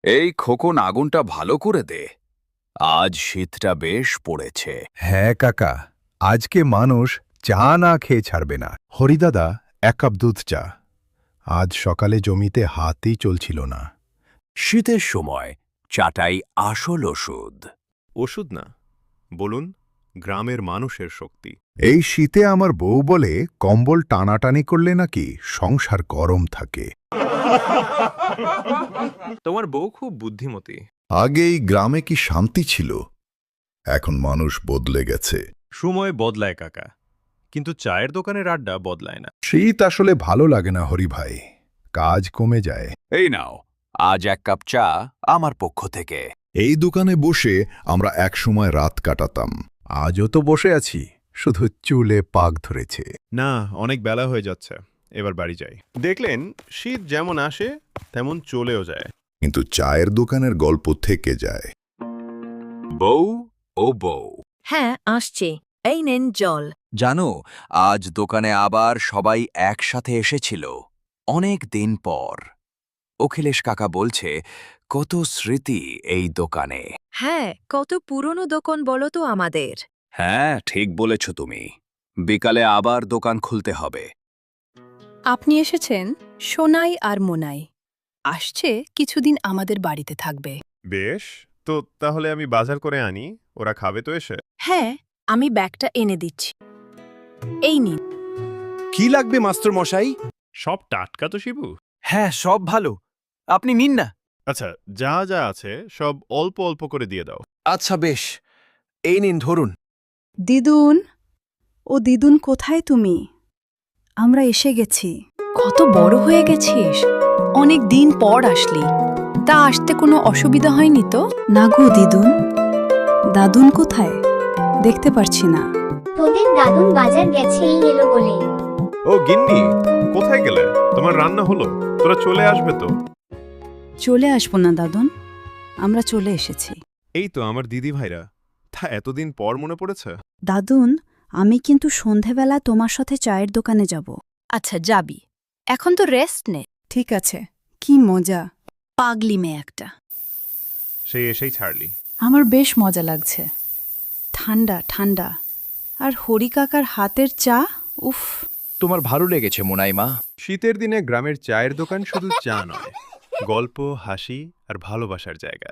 এই খোকন আগুনটা ভালো করে দে। আজ শীতটা বেশ পড়েছে। হ্যাঁ কাকা, আজকে মানুষ চা না খেয়ে ছাড়বে না। হরিদাদা, 1 কাপ দুধ চা। আজ সকালে জমিতে হাতই চলছিল না। শীতের সময় চাটাই আসল ওষুধ। ওষুধ না, বলুন গ্রামের মানুষের শক্তি। এই শীতে আমার বউ বলে কম্বল টানাটানি করলে নাকি সংসার গরম থাকে। তোমার বউ খুব বুদ্ধিমতী। আগে এই গ্রামে কি শান্তি ছিল, এখন মানুষ বদলে গেছে। সময় বদলায় কাকা, কিন্তু চায়ের দোকানের আড্ডা বদলায় না। শীত আসলে ভালো লাগে না হরি ভাই, কাজ কমে যায়। এই নাও, আজ 1 কাপ চা আমার পক্ষ থেকে। এই দোকানে বসে আমরা একসময় রাত কাটাতাম। আজও তো বসে আছি, শুধু চুলে পাক ধরেছে। না, অনেক বেলা হয়ে যাচ্ছে, এবার বাড়ি যাই। দেখলেন, শীত যেমন আসে তেমন চলেও যায়। কিন্তু চায়ের দোকানের গল্প থেকে যায়। বউ ও বউ, হ্যাঁ, আসছে। এই নেন জল। জানো, আজ দোকানে আবার সবাই একসাথে এসেছিল, অনেক দিন পর। অখিলেশ কাকা বলছে কত স্মৃতি এই দোকানে। হ্যাঁ, কত পুরনো দোকান বলো তো আমাদের। হ্যাঁ, ঠিক বলেছ তুমি। বিকালে আবার দোকান খুলতে হবে। আপনি এসেছেন সোনাই আর মোনাই। আসছে কিছুদিন আমাদের বাড়িতে থাকবে। বেশ, তো তাহলে আমি বাজার করে আনি, ওরা খাবে তো এসে। হ্যাঁ, আমি ব্যাগটা এনে দিচ্ছি। এই নিন। কি লাগবে মাস্টার মশাই? সব টাটকা তো শিবু? হ্যাঁ, সব ভালো। আপনি নিন না। আচ্ছা, যা যা আছে সব অল্প অল্প করে দিয়ে দাও। আচ্ছা বেশ, এই নিন ধরুন। দিদুন, ও দিদুন কোথায় তুমি? আমরা এসে গেছি। কত বড় হয়ে গেছিস, অনেক দিন পর আসলি। তা আসতে কোনো অসুবিধা হয়নি তো? না গো দিদুন। দাদুন কোথায়? দেখতে পারছি না। তোদের দাদুন বাজার গেছে এই এলো বলে। ও গিন্নি, কোথায় গেলে? তোমার রান্না হলো, তোরা চলে আসবে তো? চলে আসবো না দাদুন, আমরা চলে এসেছি। এই তো আমার দিদি ভাইরা, তা এতদিন পর মনে পড়েছে। দাদুন, আমি কিন্তু সন্ধেবেলা তোমার সাথে চায়ের দোকানে যাব। আচ্ছা যাবি, এখন তো রেস্ট নে। ঠিক আছে, কি মজা। পাগলি মেয়ে একটা। সেই এসেই ছাড়লি। আমার বেশ মজা লাগছে, ঠান্ডা ঠান্ডা। আর হরি কাকার হাতের চা, উফ। তোমার ভালো লেগেছে মোনাইমা? শীতের দিনে গ্রামের চায়ের দোকান শুধু চা নয়, গল্প, হাসি আর ভালোবাসার জায়গা।